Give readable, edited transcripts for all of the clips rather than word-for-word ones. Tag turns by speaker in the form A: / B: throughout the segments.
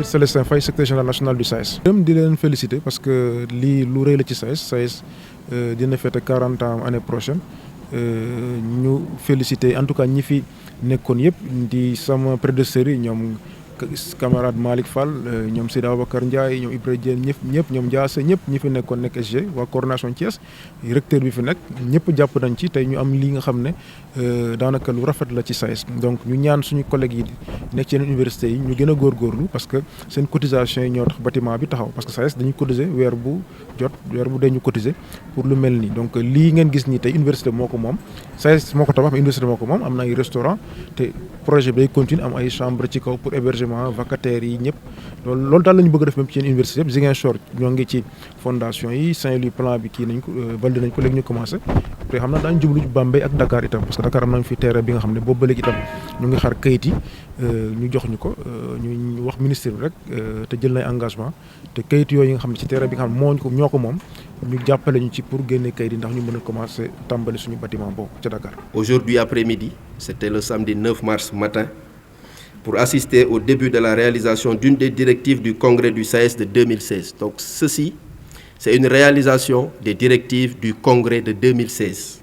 A: Célestin Faye, secrétaire général national du SAES. Je voudrais féliciter parce que lii lu rëy la ci SAES dina fête 40 ans l'année prochaine ñu féliciter en tout cas ñi fi nekkoon yëpp di sama prédécesseurs yi ñoom camarade Malick Fall ñoom Seydi Ababacar Ndiaye ñoom Ibrahima Diène ñëpp ñoom Diassé ñëpp ñi fi nekkoon nekk SG waa coordination Thiès recteur bi fi nekk ñëpp jàpp nañ ci tey ñu am lii nga xam ne daanaka lu rafet la ci SAES donc ñu ñaan suñu collègues yi nekk ci yeneen universités yi ñu gën a góorgóorlu parce que seen cotisation yi ñoo tax bâtiment bi taxaw parce que SAES dañuy cotiser weer bu dee ñu cotiser pour lu mel nii donc lii ngeen gis nii tey université moo ko moom SAES moo ko tabax mais université moo ko moom am na ay restaurant te projet bi day continuer am ay chambre ci kaw pour hébergement vacataires yi ñëpp loolu daal la ñu bëgg a def même ci yenn université yëpp Ziguinchor ñoo ngi ci fondation yi Saint-Louis plan bi kii nañ ko validé nañ ko léegi ñu commencé après xam naa daañu jublu Bambey ak Dakar itam parce que Dakar am nañ fi terrain bi nga xam ne boobu ba léegi itam ñu ngi xaar kayit yi ñu jox ñu ko ñu wax ministre bi rek te jël nay engagement te kayit yooyu nga xam ne ci terrain bi nga xam ne ñoo ko moom ñu jàppale ñu ci pour génne kayit yi ndax ñu mën a commencé tàmbali suñu bâtiment boobu ca Dakar.
B: Aujourd'hui après-midi, c'était le samedi 9 mars matin, pour assister au début de la réalisation d'une des directives du congrès du SAES de 2016. Donc ceci, c'est une réalisation des directives du congrès de 2016.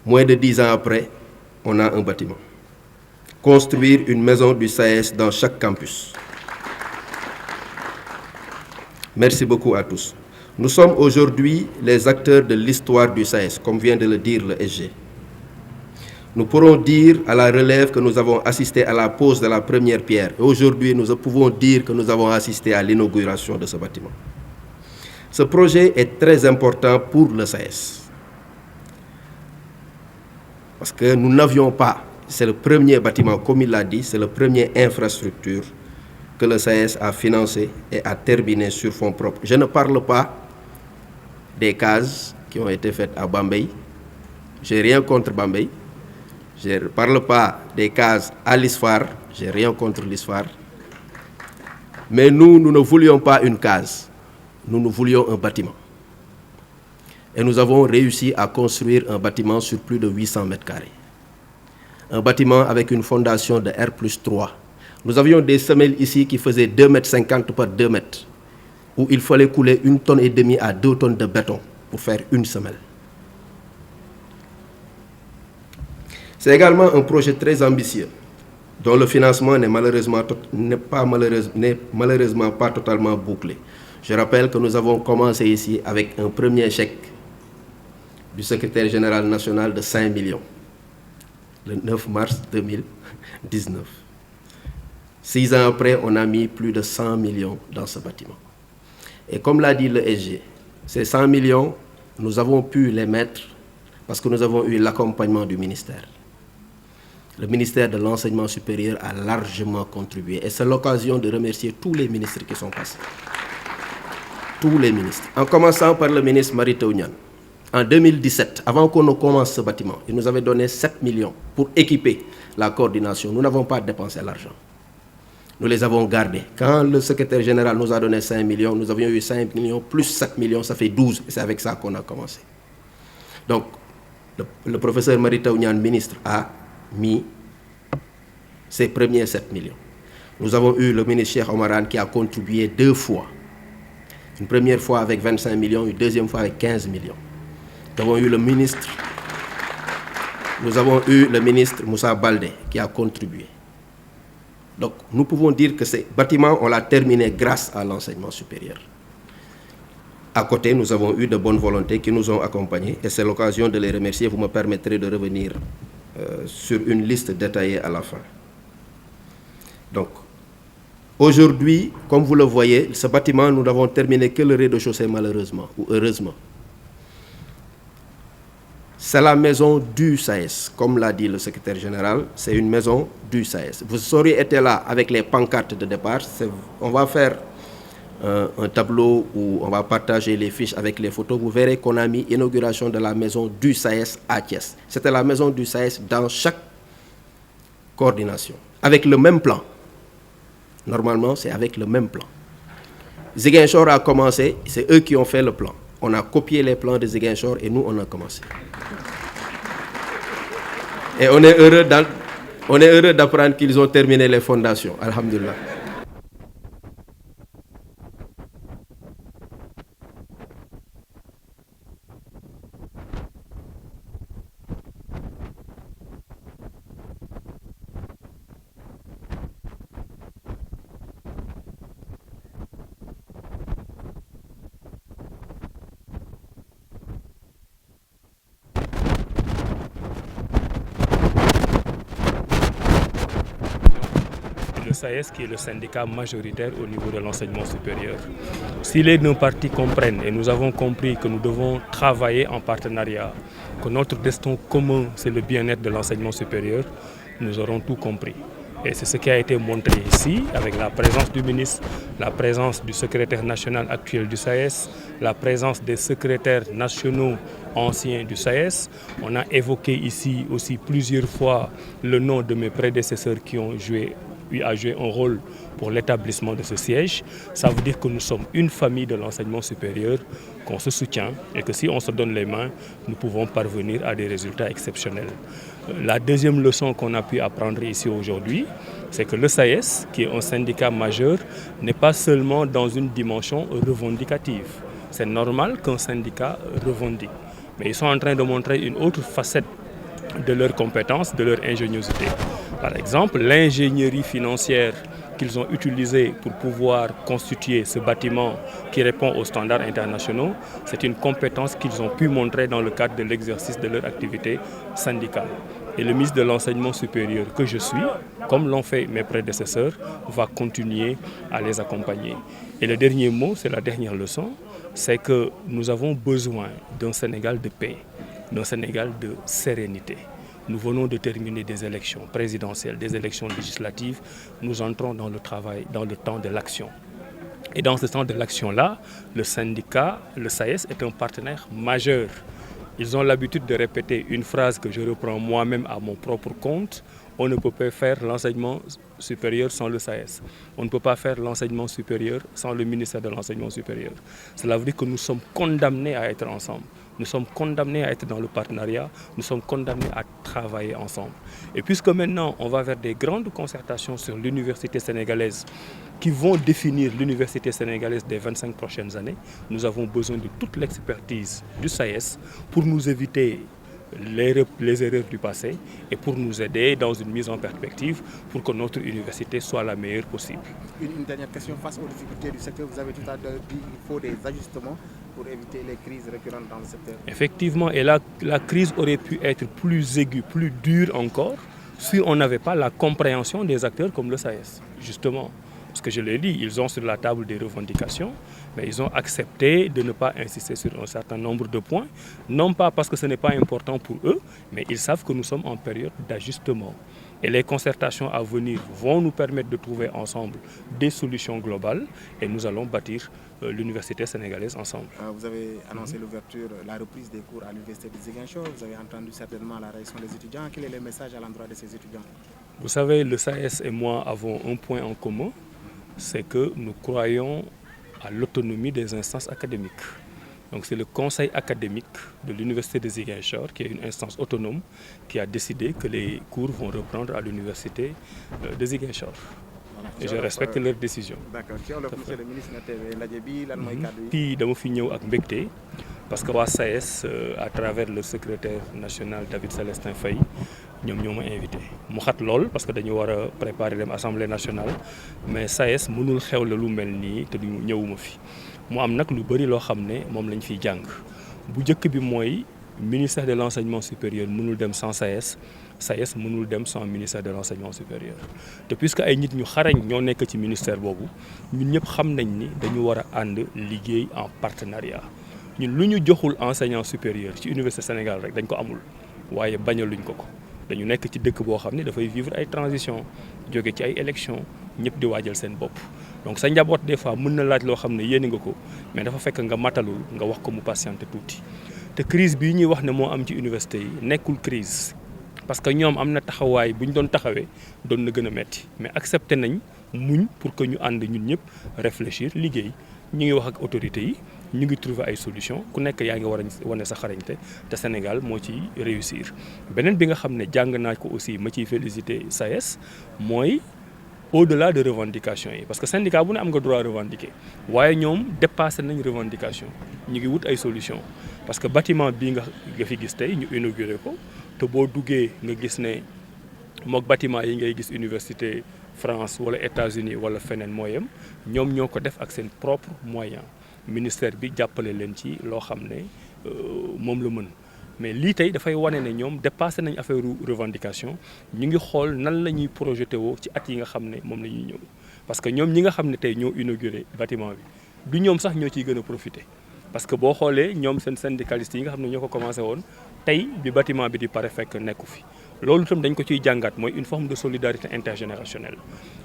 B: Moins de 10 ans après, on a un bâtiment. Construire une maison du SAES dans chaque campus. Merci beaucoup à tous. Nous sommes aujourd'hui les acteurs de l'histoire du SAES, comme vient de le dire le SG. Nous pourrons dire à la relève que nous avons assisté à la pose de la première pierre. Et aujourd'hui, nous pouvons dire que nous avons assisté à l'inauguration de ce bâtiment. Ce projet est très important pour le SAES. Parce que nous n'avions pas, c'est le premier bâtiment, comme il l'a dit, c'est la première infrastructure que le SAES a financé et a terminé sur fonds propres. Je ne parle pas des cases qui ont été faites à Bambey. Je n'ai rien contre Bambey. Je ne parle pas des cases à l'ISFAR, je n'ai rien contre l'ISFAR. Mais nous ne voulions pas une case, nous voulions un bâtiment. Et nous avons réussi à construire un bâtiment sur plus de 800 mètres carrés. Un bâtiment avec une fondation de R+3. Nous avions des semelles ici qui faisaient 2,50 m par 2 mètres, où il fallait couler 1,5 tonne à 2 tonnes de béton pour faire une semelle. C'est également un projet très ambitieux, dont le financement n'est malheureusement pas totalement bouclé. Je rappelle que nous avons commencé ici avec un premier chèque du secrétaire général national de 5 millions, le 9 mars 2019. 6 ans après, on a mis plus de 100 millions dans ce bâtiment. Et comme l'a dit le SG, ces 100 millions, nous avons pu les mettre parce que nous avons eu l'accompagnement du ministère. Le ministère de l'Enseignement supérieur a largement contribué. Et c'est l'occasion de remercier tous les ministres qui sont passés. Tous les ministres. En commençant par le ministre Mary Teuw Niane. En 2017, avant qu'on ne commence ce bâtiment, il nous avait donné 7 millions pour équiper la coordination. Nous n'avons pas dépensé l'argent. Nous les avons gardés. Quand le secrétaire général nous a donné 5 millions, nous avions eu 5 millions plus 7 millions, ça fait 12. Et c'est avec ça qu'on a commencé. Donc, le professeur Mary Teuw Niane, ministre, a mis ses premiers 7 millions. Nous avons eu le ministre Cheikh Oumar Anne qui a contribué 2 fois. Une première fois avec 25 millions, une deuxième fois avec 15 millions. Nous avons eu le ministre Moussa Baldé qui a contribué. Donc nous pouvons dire que ces bâtiments, on l'a terminé grâce à l'enseignement supérieur. À côté, nous avons eu de bonnes volontés qui nous ont accompagnés et c'est l'occasion de les remercier. Vous me permettrez de revenir sur une liste détaillée à la fin. Donc, aujourd'hui, comme vous le voyez, ce bâtiment, nous n'avons terminé que le rez-de-chaussée malheureusement, ou heureusement. C'est la maison du SAES, comme l'a dit le secrétaire général, c'est une maison du SAES. Vous auriez été là avec les pancartes de départ, on va faire un tableau où on va partager les fiches avec les photos. Vous verrez qu'on a mis inauguration de la maison du SAES à Thiès. C'était la maison du SAES dans chaque coordination, avec le même plan. Normalement, c'est avec le même plan. Ziguinchor a commencé, c'est eux qui ont fait le plan. On a copié les plans de Ziguinchor et nous, on a commencé. Et on est heureux d'apprendre qu'ils ont terminé les fondations. Alhamdulillah.
C: SAES qui est le syndicat majoritaire au niveau de l'enseignement supérieur. Si les deux parties comprennent, et nous avons compris que nous devons travailler en partenariat, que notre destin commun c'est le bien-être de l'enseignement supérieur, nous aurons tout compris. Et c'est ce qui a été montré ici avec la présence du ministre, la présence du secrétaire national actuel du SAES, la présence des secrétaires nationaux anciens du SAES. On a évoqué ici aussi plusieurs fois le nom de mes prédécesseurs qui ont joué un rôle pour l'établissement de ce siège. Ça veut dire que nous sommes une famille de l'enseignement supérieur, qu'on se soutient et que si on se donne les mains, nous pouvons parvenir à des résultats exceptionnels. La deuxième leçon qu'on a pu apprendre ici aujourd'hui, c'est que le SAES, qui est un syndicat majeur, n'est pas seulement dans une dimension revendicative. C'est normal qu'un syndicat revendique. Mais ils sont en train de montrer une autre facette de leurs compétences, de leur ingéniosité. Par exemple, l'ingénierie financière qu'ils ont utilisée pour pouvoir constituer ce bâtiment qui répond aux standards internationaux, c'est une compétence qu'ils ont pu montrer dans le cadre de l'exercice de leur activité syndicale. Et le ministre de l'Enseignement supérieur que je suis, comme l'ont fait mes prédécesseurs, va continuer à les accompagner. Et le dernier mot, c'est la dernière leçon, c'est que nous avons besoin d'un Sénégal de paix, d'un Sénégal de sérénité. Nous venons de terminer des élections présidentielles, des élections législatives. Nous entrons dans le travail, dans le temps de l'action. Et dans ce temps de l'action-là, le syndicat, le SAES, est un partenaire majeur. Ils ont l'habitude de répéter une phrase que je reprends moi-même à mon propre compte. On ne peut pas faire l'enseignement supérieur sans le SAES. On ne peut pas faire l'enseignement supérieur sans le ministère de l'Enseignement supérieur. Cela veut dire que nous sommes condamnés à être ensemble. Nous sommes condamnés à être dans le partenariat. Nous sommes condamnés à travailler ensemble. Et puisque maintenant, on va vers des grandes concertations sur l'université sénégalaise qui vont définir l'université sénégalaise des 25 prochaines années, nous avons besoin de toute l'expertise du SAES pour nous éviter les erreurs du passé et pour nous aider dans une mise en perspective pour que notre université soit la meilleure possible.
D: Une dernière question face aux difficultés du secteur. Vous avez tout à l'heure dit qu'il faut des ajustements pour éviter les crises récurrentes dans le secteur.
C: Effectivement, et la crise aurait pu être plus aiguë, plus dure encore, si on n'avait pas la compréhension des acteurs comme le SAES, justement. Parce que je l'ai dit, ils ont sur la table des revendications, mais ils ont accepté de ne pas insister sur un certain nombre de points, non pas parce que ce n'est pas important pour eux, mais ils savent que nous sommes en période d'ajustement. Et les concertations à venir vont nous permettre de trouver ensemble des solutions globales et nous allons bâtir l'université sénégalaise ensemble.
D: Vous avez annoncé l'ouverture, la reprise des cours à l'université de Ziguinchor. Vous avez entendu certainement la réaction des étudiants. Quel est le message à l'endroit de ces étudiants?
C: Vous savez, le SAES et moi avons un point en commun, c'est que nous croyons à l'autonomie des instances académiques. Donc c'est le conseil académique de l'université de Ziguinchor, qui est une instance autonome, qui a décidé que les cours vont reprendre à l'université de Ziguinchor. Et je respecte leur décision.
D: D'accord. Monsieur le ministre,
C: puis dama fi ñëw ak mbégte parce que waa SAES à travers le secrétaire national David Célestin Faye ñoom ñoo ma invité mu xat lool parce que dañu war a préparer dem assemblée nationale mais SAES mënul xewle lu mel nii te du ñëwuma fi mu am nag lu bëri loo xam ne moom lañ fiy jàng bu njëkk bi mooy ministère de l'enseignement supérieur mënul dem sans SAES SAES mënul dem sans ministère de l'enseignement supérieur te puisque ay nit ñu xarañ ñoo nekk ci ministère boobu ñun ñëpp xam nañ ni dañu war a ànd liggéey en partenariat ñun lu ñu joxul enseignant supérieur ci université Sénégal rek dañ ko amul waaye bañaluñ ko dañu nekk ci dëkk boo xam ne dafay vivre ay transition jóge ci ay élections ñëpp di waajal seen bopp donc sa njaboot des fois mën na laaj loo xam ne yéene nga ko mais dafa fekk nga matalul nga wax ko mu patienté tuuti te crise bii ñuy wax ne moo am ci université yi nekkul crise parce que ñoom am na taxawaay bu ñu doon taxawee doon na gën a metti mais accepté nañ muñ pour que ñu ànd ñun ñëpp réfléchir liggéey ñu ngi wax ak autorités yi ñu ngi trouver ay solutions ku nekk yaa ngi war a wane sa xarañte te Sénégal moo ci réussir beneen bi nga xam ne jàng naa ko aussi ma ciy féliciter SAES mooy au-delà de revendications yi parce que syndicat bu ne am nga droit revendiquer waaye ñoom dépassé nañ revendication ñu ngi wut ay solutions parce que bâtiment bii nga fi gis tey ñu inauguré ko te boo duggee nga gis ne mook bâtiment yi ngay gis université France wala États-Unis wala feneen mooyam ñoom ñoo ko def ak seen propre moyen ministère bi jàppale leen ci loo xam ne moom la mën mais lii tey dafay wane ne ñoom dépassé nañ affaire revendication ñu ngi xool nan la ñuy projeté woo ci at yi nga xam ne moom la ñuy ñëw parce que ñoom ñi nga xam ne tey ñoo inauguré bâtiment bi du ñoom sax ñoo ciy gën a profité parce que boo xoolee ñoom seen syndicalistes yi nga xam ne ñoo ko commencé woon tey bi bâtiment bi di pare fekk nekku fi loolu itam dañ ko ciy jàngat mooy une forme de solidarité intergénérationnelle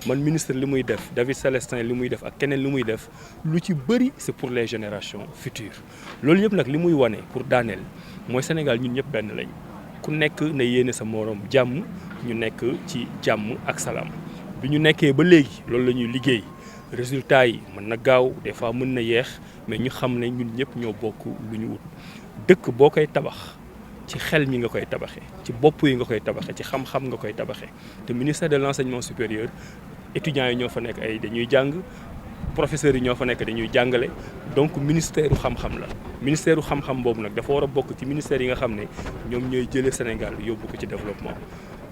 C: man ministre li muy def David Célestin li muy def ak keneen li muy def lu ci bëri c'est pour les générations futures loolu yëpp nag li muy wane pour daaneel mooy Sénégal ñun ñëpp benn lañ ku nekk na yéene sa morom jàmm ñu nekk ci jàmm ak salaam bi ñu nekkee ba léegi loolu la ñuy liggéey résultat yi mën na gaaw des fois mën na yeex mais ñu xam ne ñun ñëpp ñoo bokk lu ñu wut dëkk boo koy tabax ci xel mi nga koy tabaxee ci bopp yi nga koy tabaxee ci xam-xam nga koy tabaxee te ministère de l'enseignement supérieur étudiants yi ñoo fa nekk ay dañuy jàng professeurs yi ñoo fa nekk dañuy jàngale donc ministère u xam-xam la ministère u xam-xam boobu nag dafa war a bokk ci ministère yi nga xam ne ñoom ñooy jëlee Sénégal yóbbu ko ci développement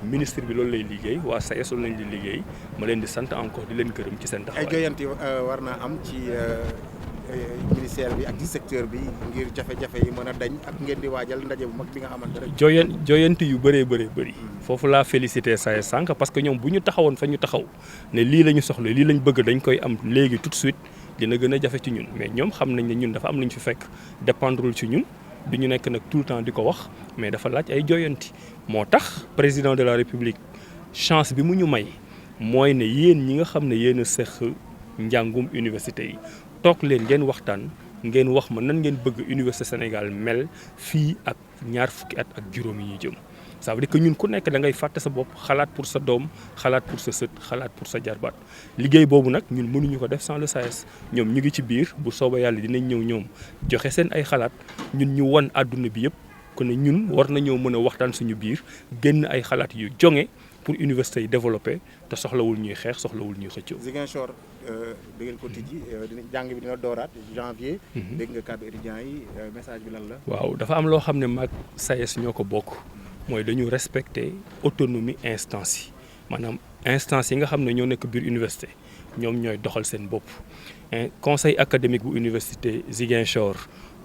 C: ministre bi loolu lay liggéey waa SAES loolu lañ di liggéey ma leen di sant encore di leen gërëm ci seen taxawaay.
D: ay joyanti war naa am ci ministère bi ak ci secteur bi ngir jafe-jafe yi mën a dañ ak ngeen di waajal ndaje bu mag bi nga xamante ne.
C: joyanti yu bëree bëri. foofu laa félicité SAES sànq parce que ñoom bu ñu taxawoon fa ñu taxaw ne lii la ñu soxla lii lañ bëgg dañ koy am léegi tout de suite dina gën a jafe ci ñun mais ñoom xam nañ ne ñun dafa am lu ñu fi fekk dépendrul ci ñun. du ñu nekk nag tout le temps di ko wax mais dafa laaj ay joyanti moo tax président de la république chance bi mu ñu may mooy ne yéen ñi nga xam ne yéen a seq njàngum université yi toog leen ngeen waxtaan ngeen wax ma nan ngeen bëgg université Sénégal mel fii ak ñaar fukki at ak juróom yi ñuy jëm ça veut dire que ñun ku nekk da ngay fàtte sa bopp xalaat pour sa doom xalaat pour sa sët xalaat pour sa jarbaat liggéey boobu nag ñun mënuñu ko def sans le SAES ñoom ñu ngi ci biir bu sooba yàlla dinañ ñëw ñoom joxe seen ay xalaat ñun ñu wan àdduna bi yëpp que ne ñun war nañoo mën a waxtaan suñu biir génn ay xalaat yu jonge pour université yi développé te soxlawul ñuy xeex soxlawul ñuy xëccoo.
D: Ziguinchor da ngeen ko tijji jàng bi dina dooraat janvier. dégg nga kàddu étudiants yi message bi lan la.
C: waaw dafa am loo xam ne mag SAES ñoo ko bokk. mooy dañu respecter autonomie instance yi maanaam instance yi nga xam ne ñoo nekk biir université ñoom ñooy doxal seen bopp conseil académique bu université Ziguinchor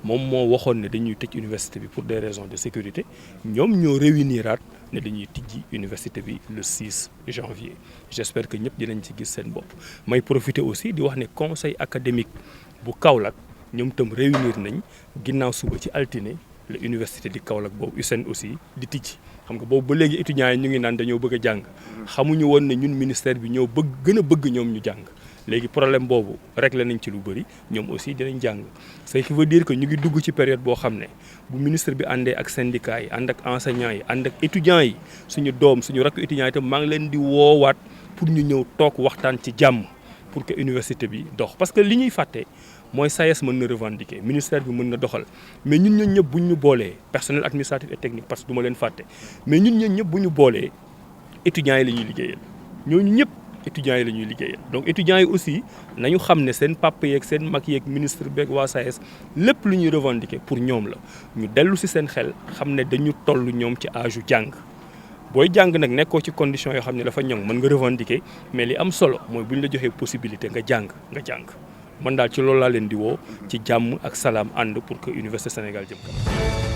C: moom moo waxoon ne dañuy tëj université bi pour des raisons de sécurité ñoom ñoo réuniraat ne dañuy tijji université bi le 6 janvier j'espère que ñëpp dinañ ci gis seen bopp may profiter aussi di wax ne conseil académique bu Kaolack ñoom itam réunir nañ ginnaaw suba ci altine la université di Kaolack boobu USSEN aussi di tijji xam nga boobu ba léegi étudiants yi ñu ngi naan dañoo bëgg a jàng xamuñu woon ne ñun ministère bi ñoo gën a bëgg ñoom ñu jàng léegi problème boobu réglé nañ ci lu bëri ñoom aussi dinañ jàng ce qui veut dire que ñu ngi dugg ci période boo xam ne bu ministre bi àndee ak syndicats yi ànd ak enseignants yi ànd ak étudiants yi suñu doom suñu rakk étudiants yi itam maa ngi leen di woowaat pour ñu ñëw toog waxtaan ci jàmm pour que université bi dox parce que li ñuy fàtte mooy SAES mën na revendiquer ministère bi mën na doxal mais ñun ñëpp bu ñu boolee personnel administratif et technique parce que du ma leen fàtte mais ñun ñëpp bu ñu boolee étudiants yi la ñuy liggéeyal ñooñu ñëpp étudiants yi la ñuy liggéeyal donc étudiants yi aussi nañu xam ne seen papa yeeg seen mag yeeg ministre beeg waa SAES lépp lu ñuy revendiquer pour ñoom la ñu dellu si seen xel xam ne dañu toll ñoom ci âge u jàng booy jàng nag nekkoo ci condition yoo xam ne dafa ñoŋ mën nga revendiquer mais li am solo mooy bu ñu la joxee possibilité nga jàng man daal ci loolu laa leen di woo ci jàmm ak salaam ànd pour que Université Sénégal jëm kanam